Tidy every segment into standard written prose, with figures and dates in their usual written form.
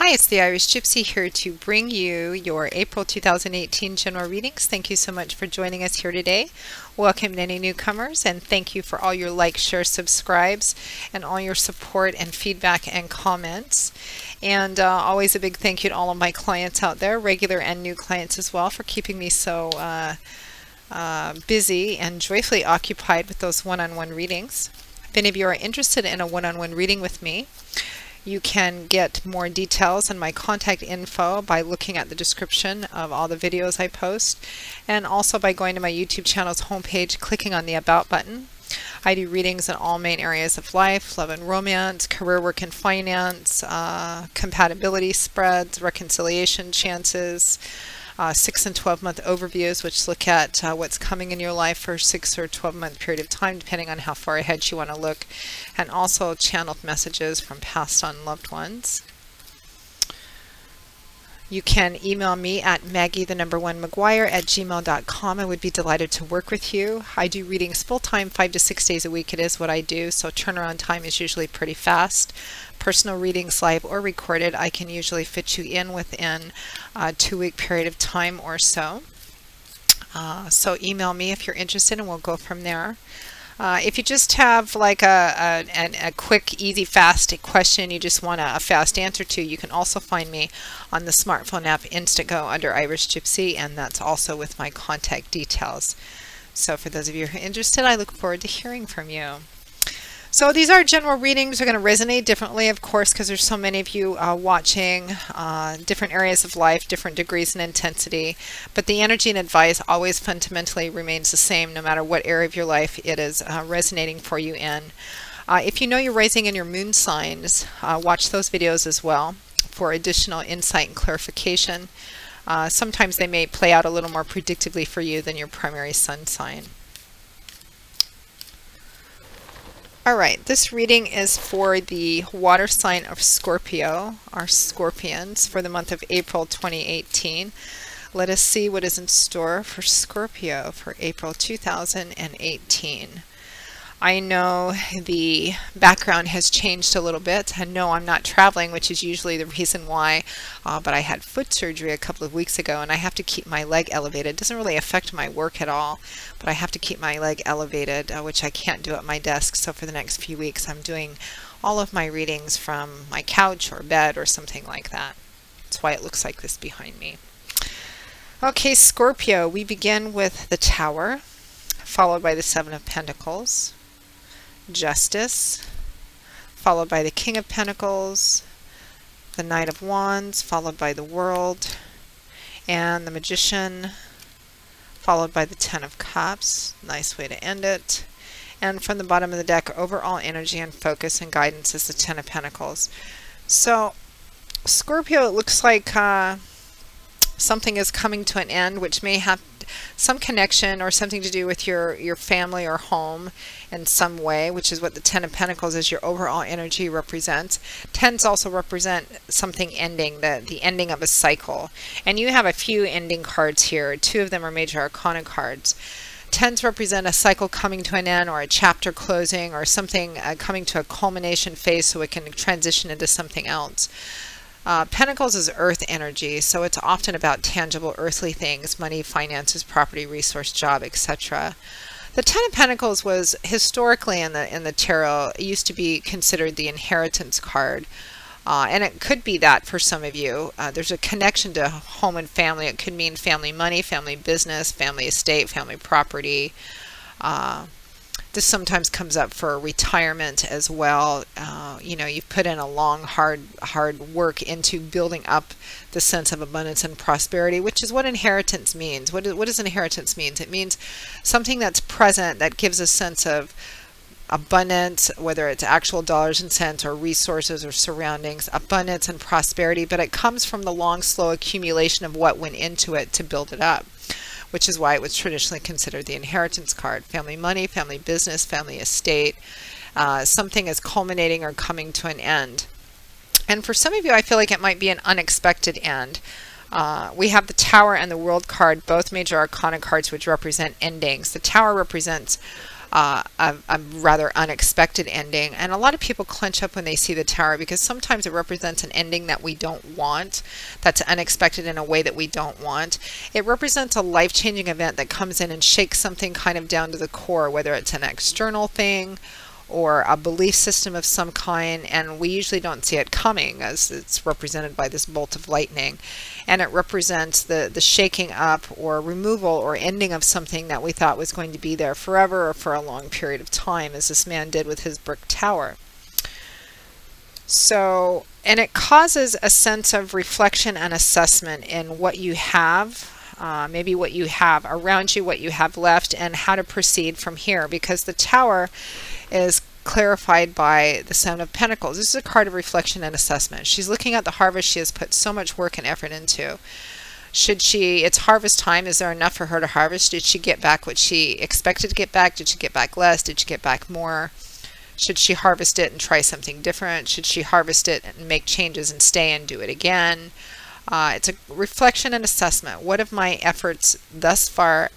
Hi, it's the Irish Gypsy here to bring you your April 2018 general readings. Thank you so much for joining us here today. Welcome to any newcomers, and thank you for all your likes, shares, subscribes, and all your support and feedback and comments. And always a big thank you to all of my clients out there, regular and new clients as well, for keeping me so busy and joyfully occupied with those one-on-one readings. If any of you are interested in a one-on-one reading with me, you can get more details and my contact info by looking at the description of all the videos I post, and also by going to my YouTube channel's homepage, clicking on the About button. I do readings in all main areas of life: love and romance, career, work and finance, compatibility spreads, reconciliation chances, 6 and 12-month overviews, which look at what's coming in your life for 6 or 12-month period of time, depending on how far ahead you want to look, and also channeled messages from passed on loved ones. You can email me at maggie1mcguire@gmail.com. I would be delighted to work with you. I do readings full-time, 5 to 6 days a week. It is what I do, so turnaround time is usually pretty fast. Personal readings, live or recorded, I can usually fit you in within a 2-week period of time or so. So email me if you're interested, and we'll go from there. If you just have like a quick, easy, fast question you just want a fast answer to, you can also find me on the smartphone app Instantgo under Irish Gypsy, and that's also with my contact details. So for those of you who are interested, I look forward to hearing from you. So these are general readings. They're going to resonate differently, of course, because there's so many of you watching, different areas of life, different degrees and intensity. But the energy and advice always fundamentally remains the same, no matter what area of your life it is resonating for you in. If you know your rising and your moon signs, watch those videos as well for additional insight and clarification. Sometimes they may play out a little more predictably for you than your primary sun sign. Alright, this reading is for the water sign of Scorpio, our Scorpions, for the month of April 2018. Let us see what is in store for Scorpio for April 2018. I know the background has changed a little bit. I know I'm not traveling, which is usually the reason why, but I had foot surgery a couple of weeks ago, and I have to keep my leg elevated. It doesn't really affect my work at all, but I have to keep my leg elevated, which I can't do at my desk. So for the next few weeks, I'm doing all of my readings from my couch or bed or something like that. That's why it looks like this behind me. Okay, Scorpio, we begin with the Tower, followed by the Seven of Pentacles, Justice, followed by the King of Pentacles, the Knight of Wands, followed by the World, and the Magician, followed by the Ten of Cups. Nice way to end it. And from the bottom of the deck, overall energy and focus and guidance is the Ten of Pentacles. So Scorpio, it looks like something is coming to an end, which may have some connection or something to do with your family or home in some way, which is what the Ten of Pentacles is, your overall energy represents. Tens also represent something ending, the ending of a cycle. And you have a few ending cards here. 2 of them are major arcana cards. Tens represent a cycle coming to an end, or a chapter closing, or something coming to a culmination phase so it can transition into something else. Pentacles is earth energy, so it's often about tangible earthly things: money, finances, property, resource, job, etc. The Ten of Pentacles was historically in the tarot, it used to be considered the inheritance card, and it could be that for some of you. There's a connection to home and family. It could mean family money, family business, family estate, family property. This sometimes comes up for retirement as well. You know, you've put in a long, hard work into building up the sense of abundance and prosperity, which is what inheritance means. What does inheritance mean? It means something that's present that gives a sense of abundance, whether it's actual dollars and cents or resources or surroundings, abundance and prosperity, but it comes from the long, slow accumulation of what went into it to build it up, which is why it was traditionally considered the inheritance card. Family money, family business, family estate, something is culminating or coming to an end. And for some of you, I feel like it might be an unexpected end. We have the Tower and the World card, both major arcana cards, which represent endings. The Tower represents a rather unexpected ending. And a lot of people clench up when they see the Tower, because sometimes it represents an ending that we don't want, that's unexpected in a way that we don't want. It represents a life-changing event that comes in and shakes something kind of down to the core, whether it's an external thing or a belief system of some kind, and we usually don't see it coming, as it's represented by this bolt of lightning. And it represents the shaking up or removal or ending of something that we thought was going to be there forever or for a long period of time, as this man did with his brick tower. So, and it causes a sense of reflection and assessment in what you have, maybe what you have around you, what you have left, and how to proceed from here, because the Tower is clarified by the Seven of Pentacles. This is a card of reflection and assessment. She's looking at the harvest she has put so much work and effort into. It's harvest time. Is there enough for her to harvest? Did she get back what she expected to get back? Did she get back less? Did she get back more? Should she harvest it and try something different? Should she harvest it and make changes and stay and do it again? It's a reflection and assessment. What have my efforts thus far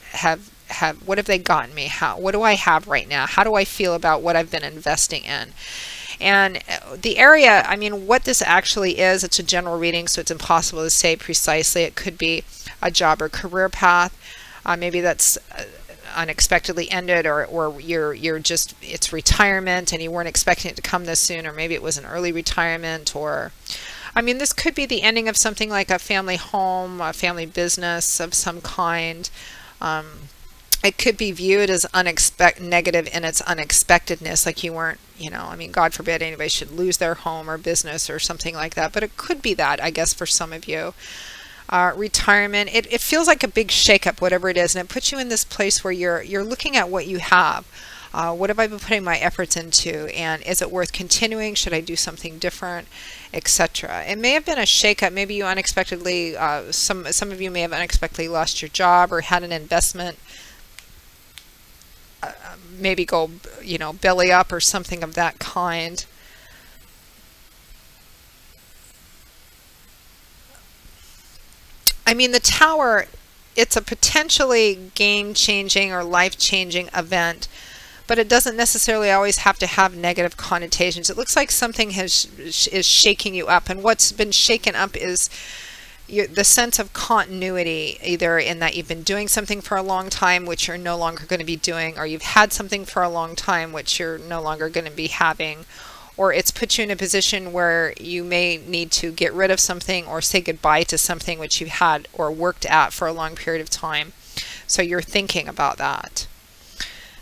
what have they gotten me? What do I have right now? How do I feel about what I've been investing in? And the area, I mean, what this actually is, it's a general reading, so it's impossible to say precisely. It could be a job or career path. Maybe that's unexpectedly ended, or you're just, it's retirement and you weren't expecting it to come this soon, or maybe it was an early retirement, or I mean, this could be the ending of something like a family home, a family business of some kind. It could be viewed as negative in its unexpectedness, like you weren't, you know, I mean, God forbid anybody should lose their home or business or something like that, but it could be that, I guess, for some of you. Retirement, it feels like a big shakeup, whatever it is, and it puts you in this place where you're looking at what you have. What have I been putting my efforts into, and is it worth continuing? Should I do something different, etc.? It may have been a shakeup. Maybe you unexpectedly, some of you may have unexpectedly lost your job or had an investment maybe go, you know, belly up or something of that kind. I mean, the Tower, it's a potentially game-changing or life-changing event, but it doesn't necessarily always have to have negative connotations. It looks like something is shaking you up, and what's been shaken up is the sense of continuity, either in that you've been doing something for a long time which you're no longer going to be doing, or you've had something for a long time which you're no longer going to be having, or it's put you in a position where you may need to get rid of something or say goodbye to something which you've had or worked at for a long period of time. So you're thinking about that.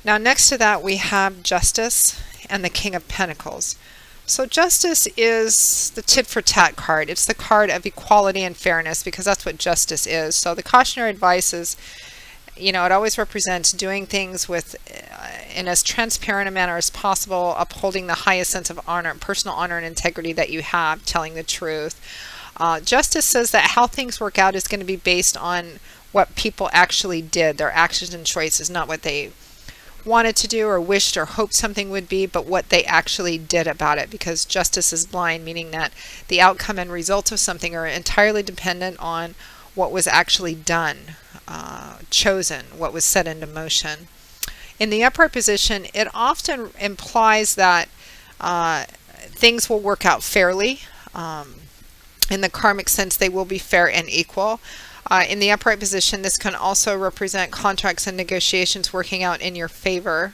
Now next to that we have Justice and the King of Pentacles. So Justice is the tit for tat card. It's the card of equality and fairness, because that's what justice is. So the cautionary advice is, you know, it always represents doing things with in as transparent a manner as possible, upholding the highest sense of honor, personal honor and integrity that you have, telling the truth. Justice says that how things work out is going to be based on what people actually did, their actions and choices, not what they wanted to do or wished or hoped something would be, but what they actually did about it, because justice is blind, meaning that the outcome and results of something are entirely dependent on what was actually done, chosen, what was set into motion. In the upright position, it often implies that things will work out fairly. In the karmic sense, they will be fair and equal. In the upright position, this can also represent contracts and negotiations working out in your favor.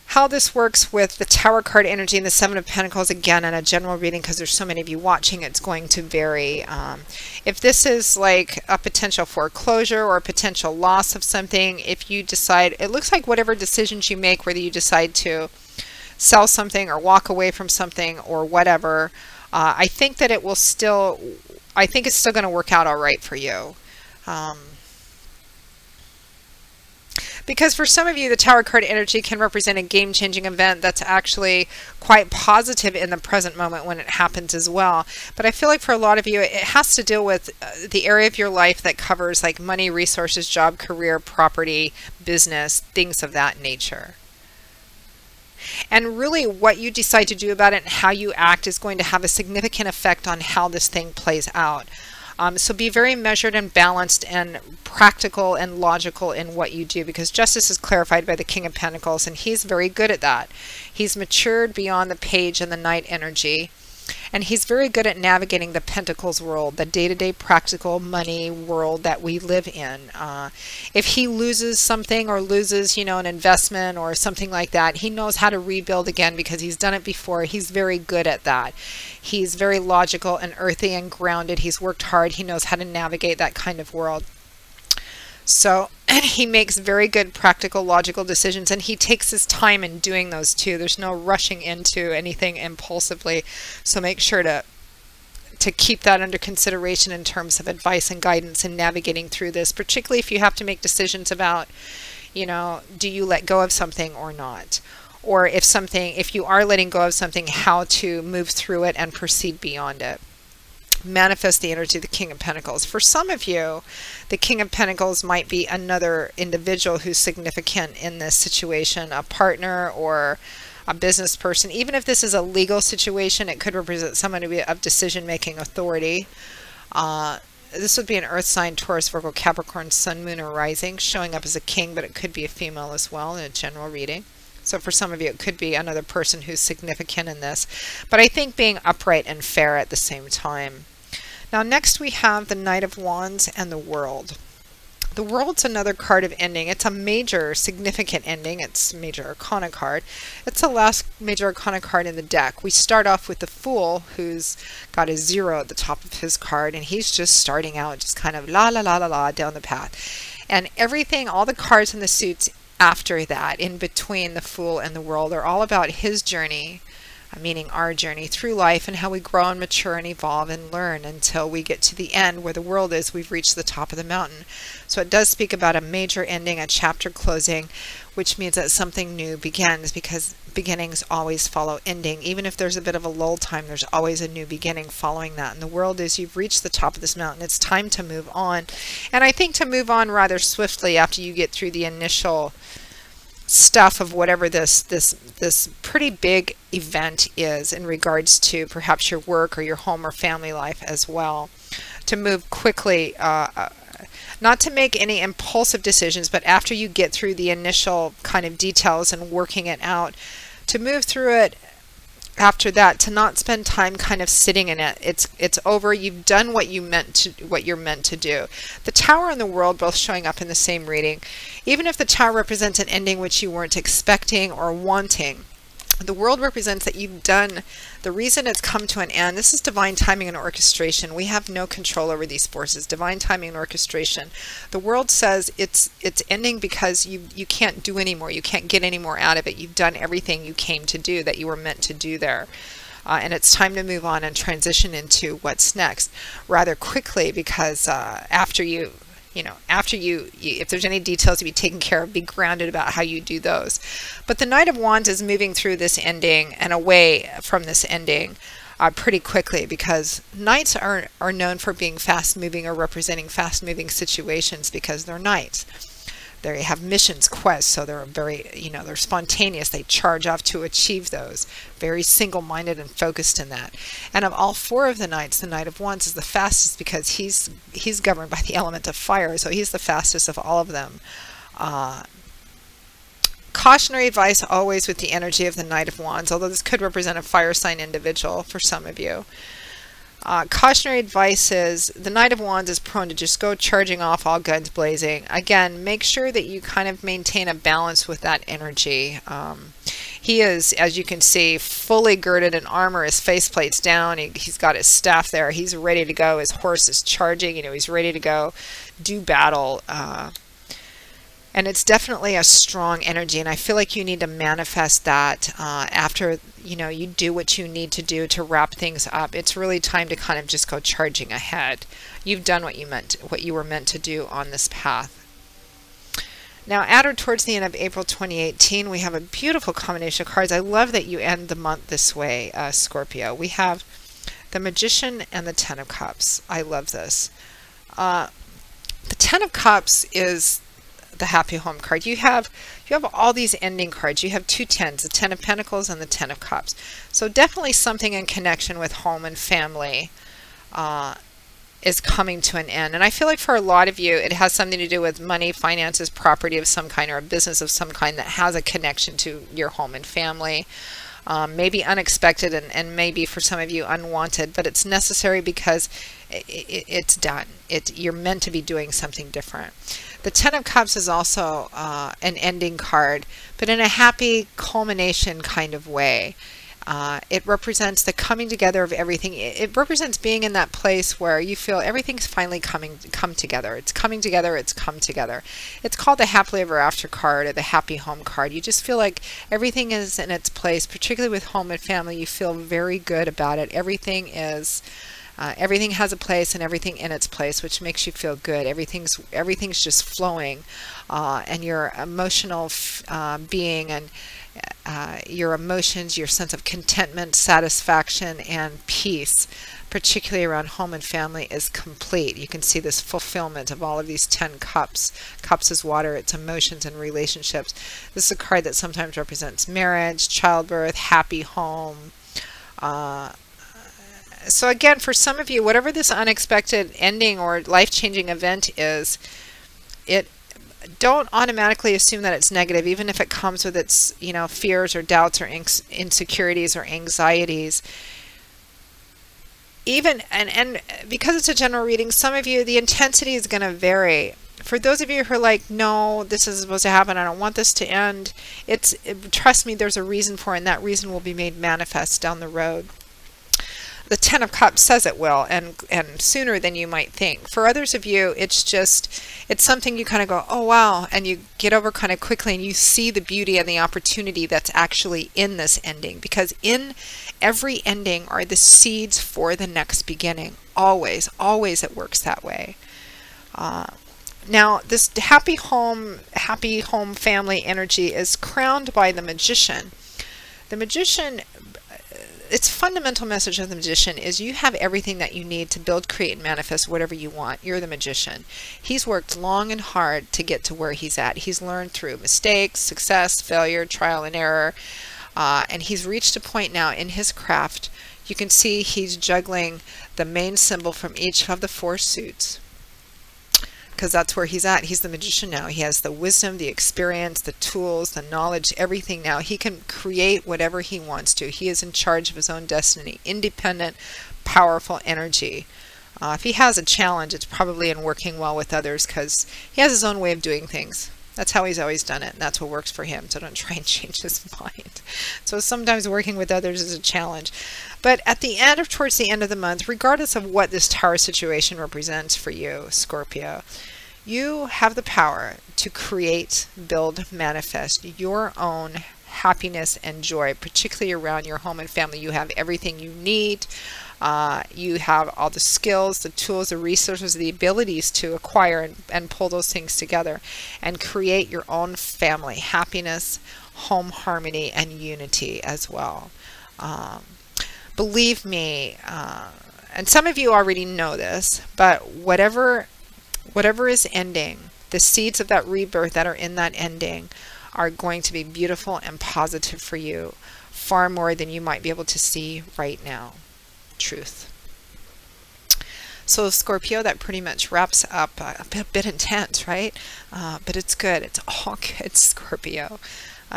How this works with the Tower card energy and the Seven of Pentacles, again, in a general reading, because there's so many of you watching, it's going to vary. If this is like a potential foreclosure or a potential loss of something, if you decide, it looks like whatever decisions you make, whether you decide to sell something or walk away from something or whatever, I think that it will still, I think it's still going to work out all right for you. Because for some of you, the Tower card energy can represent a game-changing event that's actually quite positive in the present moment when it happens as well. But I feel like for a lot of you, it has to deal with the area of your life that covers like money, resources, job, career, property, business, things of that nature. And really what you decide to do about it and how you act is going to have a significant effect on how this thing plays out. So be very measured and balanced and practical and logical in what you do, because justice is clarified by the King of Pentacles, and he's very good at that. He's matured beyond the page and the knight energy. And he's very good at navigating the Pentacles world, the day-to-day practical money world that we live in. If he loses something or loses, an investment or something like that, he knows how to rebuild again because he's done it before. He's very good at that. He's very logical and earthy and grounded. He's worked hard. He knows how to navigate that kind of world. So he makes very good practical, logical decisions, and he takes his time in doing those too. There's no rushing into anything impulsively. So make sure to keep that under consideration in terms of advice and guidance in navigating through this, particularly if you have to make decisions about, do you let go of something or not? Or if you are letting go of something, how to move through it and proceed beyond it. Manifest the energy of the King of Pentacles. For some of you, the King of Pentacles might be another individual who's significant in this situation, a partner or a business person. Even if this is a legal situation, it could represent someone of decision-making authority. This would be an earth sign, Taurus, Virgo, Capricorn, Sun, Moon, or Rising, showing up as a king, but it could be a female as well in a general reading. So for some of you, it could be another person who's significant in this. But I think being upright and fair at the same time. Now next we have the Knight of Wands and the World. The World's another card of ending. It's a major significant ending. It's a major arcana card. It's the last major arcana card in the deck. We start off with the Fool, who's got a 0 at the top of his card, and he's just starting out, just kind of la la la la la down the path. And everything, all the cards in the suits after that, in between the Fool and the World, are all about his journey, meaning our journey through life, and how we grow and mature and evolve and learn until we get to the end where the world is. We've reached the top of the mountain. So it does speak about a major ending, a chapter closing, which means that something new begins, because beginnings always follow ending. Even if there's a bit of a lull time, there's always a new beginning following that. And the world is, you've reached the top of this mountain. It's time to move on. And I think to move on rather swiftly after you get through the initial stuff of whatever this pretty big event is in regards to perhaps your work or your home or family life as well. To move quickly, not to make any impulsive decisions, but after you get through the initial kind of details and working it out, to move through it after that, to not spend time kind of sitting in it. It's over. You've done what you're meant to do. The Tower and the World both showing up in the same reading. Even if the Tower represents an ending which you weren't expecting or wanting, the World represents that you've done the reason it's come to an end. This is divine timing and orchestration. We have no control over these forces. Divine timing and orchestration. The World says it's ending because you can't do anymore. You can't get any more out of it. You've done everything you came to do, that you were meant to do there. And it's time to move on and transition into what's next rather quickly, because if there's any details to be taken care of, be grounded about how you do those. But the Knight of Wands is moving through this ending and away from this ending pretty quickly, because knights are known for being fast-moving or representing fast-moving situations because they're knights. They have missions, quests, so they're very, they're spontaneous. They charge off to achieve those. Very single-minded and focused in that. And of all four of the knights, the Knight of Wands is the fastest because he's governed by the element of fire, so he's the fastest of all of them. Cautionary advice always with the energy of the Knight of Wands, although this could represent a fire sign individual for some of you. Cautionary advice is the Knight of Wands is prone to just go charging off, all guns blazing. Again, make sure that you kind of maintain a balance with that energy. He is, as you can see, fully girded in armor. His faceplate's down. He's got his staff there. He's ready to go. His horse is charging. He's ready to go do battle. And it's definitely a strong energy, and I feel like you need to manifest that after you do what you need to do to wrap things up. It's really time to kind of just go charging ahead. You've done what you were meant to do on this path. Now, at or towards the end of April 2018, we have a beautiful combination of cards. I love that you end the month this way, Scorpio. We have the Magician and the Ten of Cups. I love this. The Ten of Cups is the Happy Home card. You have all these ending cards. You have two tens, the Ten of Pentacles and the Ten of Cups. So definitely something in connection with home and family is coming to an end. And I feel like for a lot of you, it has something to do with money, finances, property of some kind, or a business of some kind that has a connection to your home and family. Maybe unexpected and maybe for some of you unwanted, but it's necessary because it's done. You're meant to be doing something different. The Ten of Cups is also an ending card, but in a happy culmination kind of way. It represents the coming together of everything. It represents being in that place where you feel everything's finally come together. It's coming together. It's come together. It's called the Happily Ever After card or the Happy Home card. You just feel like everything is in its place, particularly with home and family. You feel very good about it. Everything has a place and everything in its place, which makes you feel good. Everything's just flowing, and your emotional being and your emotions, your sense of contentment, satisfaction, and peace, particularly around home and family, is complete. You can see this fulfillment of all of these 10 cups. Cups is water, it's emotions and relationships. This is a card that sometimes represents marriage, childbirth, happy home. So again, for some of you, whatever this unexpected ending or life-changing event is, don't automatically assume that it's negative, even if it comes with its, fears or doubts or insecurities or anxieties. And because it's a general reading, some of you, the intensity is going to vary. For those of you who are like, no, this is supposed to happen, I don't want this to end, trust me, there's a reason for it, and that reason will be made manifest down the road. The Ten of Cups says it will, and sooner than you might think. For others of you, it's something you kind of go, oh wow, and you get over kind of quickly, and you see the beauty and the opportunity that's actually in this ending. Because in every ending are the seeds for the next beginning. Always, always it works that way. Now, this happy home family energy is crowned by the Magician. The Magician, its fundamental message of the Magician is you have everything that you need to build, create, and manifest whatever you want. You're the Magician. He's worked long and hard to get to where he's at. He's learned through mistakes, success, failure, trial and error, and he's reached a point now in his craft. You can see he's juggling the main symbol from each of the 4 suits, because that's where he's at. He's the Magician now. He has the wisdom, the experience, the tools, the knowledge, everything now. He can create whatever he wants to. He is in charge of his own destiny. Independent, powerful energy. If he has a challenge, it's probably in working well with others, because he has his own way of doing things. That's how he's always done it, and that's what works for him. So don't try and change his mind. So sometimes working with others is a challenge. But at the end, or towards the end of the month, regardless of what this Tower situation represents for you, Scorpio, you have the power to create, build, manifest your own happiness and joy, particularly around your home and family. You have everything you need. You have all the skills, the tools, the resources, the abilities to acquire and pull those things together and create your own family happiness, home harmony, and unity as well. Believe me, and some of you already know this, but whatever is ending, the seeds of that rebirth that are in that ending are going to be beautiful and positive for you, far more than you might be able to see right now. Truth. So Scorpio, that pretty much wraps up a bit intense, right? But it's good. It's all good, Scorpio.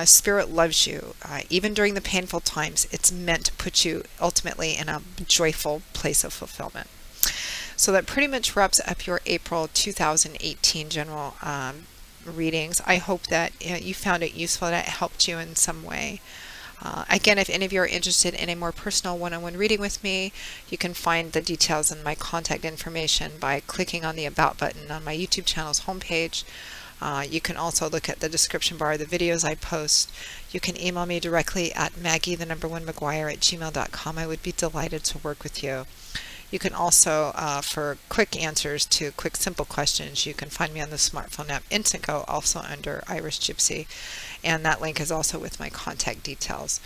Spirit loves you. Even during the painful times, it's meant to put you ultimately in a joyful place of fulfillment. So that pretty much wraps up your April 2018 general readings. I hope that you found it useful, that it helped you in some way. Again, if any of you are interested in a more personal one-on-one reading with me, you can find the details and my contact information by clicking on the About button on my YouTube channel's homepage. You can also look at the description bar of the videos I post. You can email me directly at maggie1mcguire@gmail.com. I would be delighted to work with you. You can also, for quick answers to quick, simple questions, you can find me on the smartphone app Instantgo, also under Irish Gypsy, and that link is also with my contact details.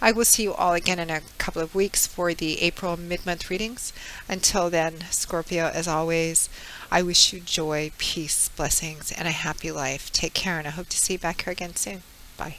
I will see you all again in a couple of weeks for the April mid-month readings. Until then, Scorpio, as always, I wish you joy, peace, blessings, and a happy life. Take care, and I hope to see you back here again soon. Bye.